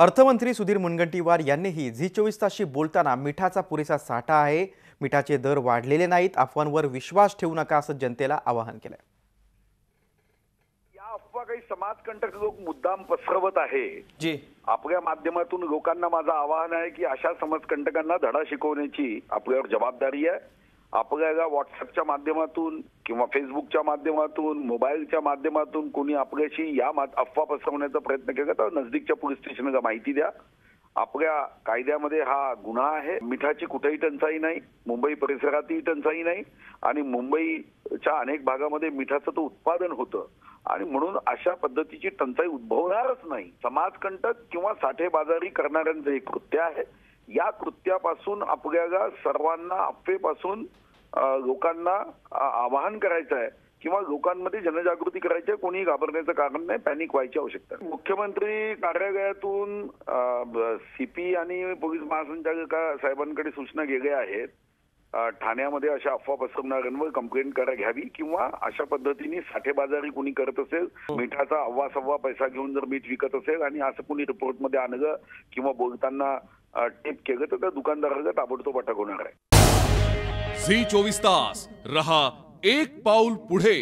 अर्थमंत्री सुधीर मुनगंटीवार यांनीही झी24 तासशी बोलताना मिठाचा पुरेसा साठा आहे, मिठाचे दर वाढलेले नाहीत, अफवांवर विश्वास ठेवू नका असं जनतेला आवाहन केलंय। या अफवा काही समाजकंटक लोक मुद्दाम पसरवत आहे जी आपल्या माध्यमातून लोकांना माझं आवाहन आहे की अशा समाजकंटकांना धडा शिकवण्याची आपल्यावर जबाबदारी आहे। आपल्याला व्हॉट्सअपच्या माध्यमातून किंवा फेसबुकच्या माध्यमातून मोबाईलच्या माध्यमातून कोणी आपल्याशी या अफवा पसरवण्याचा प्रयत्न केला तर नजदीकच्या पोलीस स्टेशनला माहिती द्या। आपल्या कायद्यामध्ये हा गुन्हा आहे। मिठाची कुठेही टंचाई नाही, मुंबई परिसरातही टंचाई नाही आणि मुंबईच्या अनेक भागामध्ये मिठाचं तो उत्पादन होतं आणि म्हणून अशा पद्धतीची टंचाई उद्भवणारच नाही। समाजकंटक किंवा साठेबाजारी करणाऱ्यांचं एक कृत्य आहे। या कृत्यापासून आपल्याला सर्वांना अफवेपासून लोकांना आवाहन करायचं आहे किंवा लोकांमध्ये जनजागृती करायची आहे। कोणी घाबरण्याचं कारण नाही, पॅनिक व्हायची आवश्यकता नाही। मुख्यमंत्री कार्यालयातून सीपी आणि पोलीस महासंचालक साहेबांकडे सूचना गेल्या आहेत। ठाण्यामध्ये अशा अफवा पसरवणाऱ्यांवर कंप्लेंट घ्यावी किंवा अशा पद्धतीने साठेबाजारी कोणी करत असेल, मिठाचा अव्वा सव्वा पैसा घेऊन जर मीठ विकत असेल आणि असं कोणी रिपोर्टमध्ये आणलं किंवा बोलताना टिप केलं तर त्या दुकानदाराला ताबडतोब अटक होणार आहे। झी 24 तास रहा एक पाऊल पुढे।